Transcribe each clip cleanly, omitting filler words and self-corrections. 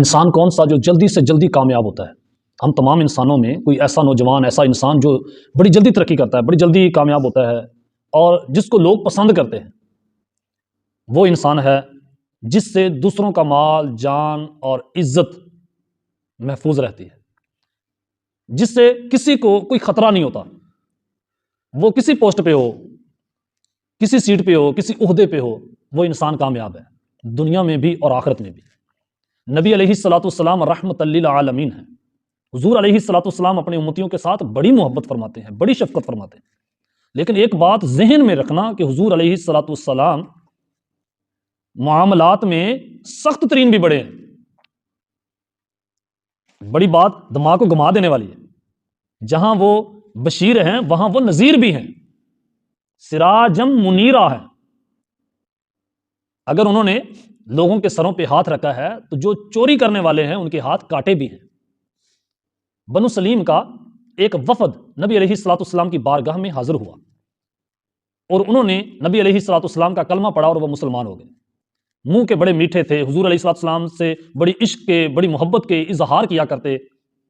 انسان کون سا جو جلدی سے جلدی کامیاب ہوتا ہے؟ ہم تمام انسانوں میں کوئی ایسا نوجوان، ایسا انسان جو بڑی جلدی ترقی کرتا ہے، بڑی جلدی کامیاب ہوتا ہے اور جس کو لوگ پسند کرتے ہیں، وہ انسان ہے جس سے دوسروں کا مال، جان اور عزت محفوظ رہتی ہے، جس سے کسی کو کوئی خطرہ نہیں ہوتا۔ وہ کسی پوسٹ پہ ہو، کسی سیٹ پہ ہو، کسی عہدے پہ ہو، وہ انسان کامیاب ہے، دنیا میں بھی اور آخرت میں بھی۔ نبی علیہ الصلوۃ والسلام رحمت للعالمین ہیں۔ حضور علیہ الصلوۃ والسلام اپنے امتیوں کے ساتھ بڑی محبت فرماتے ہیں، بڑی شفقت فرماتے ہیں، لیکن ایک بات ذہن میں رکھنا کہ حضور علیہ الصلوۃ والسلام معاملات میں سخت ترین بھی بڑے ہیں۔ بڑی بات دماغ کو گما دینے والی ہے، جہاں وہ بشیر ہیں وہاں وہ نذیر بھی ہیں، سراجم منیرہ ہے۔ اگر انہوں نے لوگوں کے سروں پہ ہاتھ رکھا ہے تو جو چوری کرنے والے ہیں ان کے ہاتھ کاٹے بھی ہیں۔ بنو سلیم کا ایک وفد نبی علیہ الصلوۃ والسلام کی بارگاہ میں حاضر ہوا اور انہوں نے نبی علیہ الصلوۃ والسلام کا کلمہ پڑھا اور وہ مسلمان ہو گئے۔ منہ کے بڑے میٹھے تھے، حضور علیہ الصلوۃ والسلام سے بڑی عشق کے، بڑی محبت کے اظہار کیا کرتے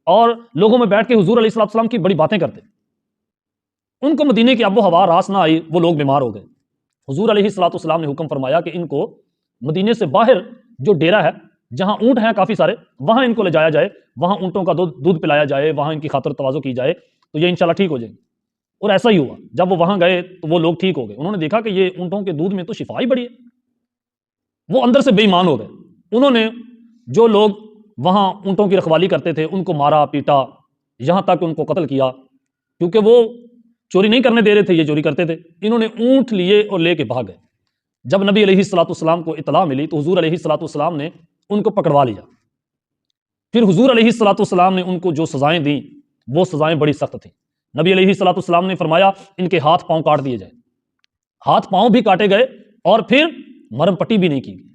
اور لوگوں میں بیٹھ کے حضور علیہ الصلوۃ والسلام کی بڑی باتیں کرتے۔ ان کو مدینے کی آب و ہوا راس نہ آئی، وہ لوگ بیمار ہو گئے۔ حضور علیہ الصلوۃ والسلام نے حکم فرمایا کہ ان کو مدینے سے باہر جو ڈیرا ہے، جہاں اونٹ ہیں کافی سارے، وہاں ان کو لے جایا جائے، وہاں اونٹوں کا دودھ پلایا جائے، وہاں ان کی خاطر تواضع کی جائے تو یہ انشاءاللہ ٹھیک ہو جائیں گے۔ اور ایسا ہی ہوا، جب وہ وہاں گئے تو وہ لوگ ٹھیک ہو گئے۔ انہوں نے دیکھا کہ یہ اونٹوں کے دودھ میں تو شفا ہی بڑی ہے، وہ اندر سے بے ایمان ہو گئے۔ انہوں نے جو لوگ وہاں اونٹوں کی رکھوالی کرتے تھے ان کو مارا پیٹا، یہاں تک ان کو قتل کیا، کیونکہ وہ چوری نہیں کرنے دے رہے تھے، یہ چوری کرتے تھے۔ انہوں نے اونٹ لیے اور لے کے بھاگ گئے۔ جب نبی علیہ الصلوۃ والسلام کو اطلاع ملی تو حضور علیہ الصلوۃ والسلام نے ان کو پکڑوا لیا۔ پھر حضور علیہ الصلوۃ والسلام نے ان کو جو سزائیں دیں وہ سزائیں بڑی سخت تھیں۔ نبی علیہ الصلوۃ والسلام نے فرمایا ان کے ہاتھ پاؤں کاٹ دیے جائیں۔ ہاتھ پاؤں بھی کاٹے گئے اور پھر مرم پٹی بھی نہیں کی گئی۔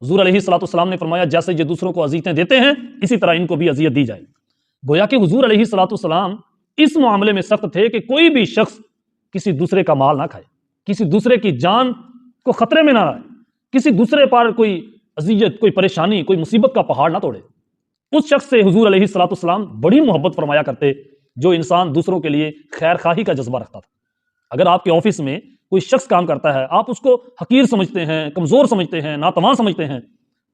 حضور علیہ الصلوۃ والسلام نے فرمایا جیسے یہ دوسروں کو اذیتیں دیتے ہیں اسی طرح ان کو بھی اذیت دی جائے۔ گویا کہ حضور علیہ الصلوۃ والسلام اس معاملے میں سخت تھے کہ کوئی بھی شخص کسی دوسرے کا مال نہ کھائے، کسی دوسرے کی جان کو خطرے میں نہ لائے، کسی دوسرے پر کوئی اذیت، کوئی پریشانی، کوئی مصیبت کا پہاڑ نہ توڑے۔ اس شخص سے حضور علیہ الصلوۃ والسلام بڑی محبت فرمایا کرتے جو انسان دوسروں کے لیے خیر خواہی کا جذبہ رکھتا تھا۔ اگر آپ کے آفس میں کوئی شخص کام کرتا ہے، آپ اس کو حقیر سمجھتے ہیں، کمزور سمجھتے ہیں، ناتواں سمجھتے ہیں،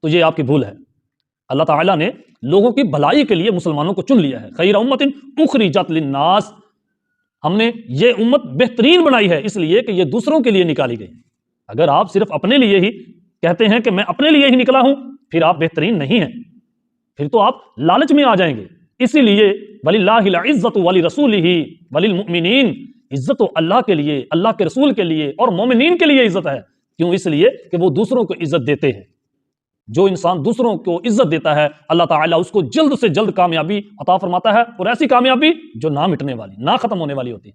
تو یہ آپ کی بھول ہے۔ اللہ تعالیٰ نے لوگوں کی بھلائی کے لیے مسلمانوں کو چن لیا ہے۔ خیر امت اخرجت للناس، ہم نے یہ امت بہترین بنائی ہے اس لیے کہ یہ دوسروں کے لیے نکالی گئی۔ اگر آپ صرف اپنے لیے ہی کہتے ہیں کہ میں اپنے لیے ہی نکلا ہوں، پھر آپ بہترین نہیں ہیں، پھر تو آپ لالچ میں آ جائیں گے۔ اسی لیے وَلِلَّهِ الْعِزَّةُ وَلِرَسُولِهِ وَلِلْمُؤْمِنِينَ، عزت تو اللہ کے لیے، اللہ کے رسول کے لیے اور مومنین کے لیے عزت ہے۔ کیوں؟ اس لیے کہ وہ دوسروں کو عزت دیتے ہیں۔ جو انسان دوسروں کو عزت دیتا ہے اللہ تعالیٰ اس کو جلد سے جلد کامیابی عطا فرماتا ہے، اور ایسی کامیابی جو نہ مٹنے والی، نہ ختم ہونے والی ہوتی ہے۔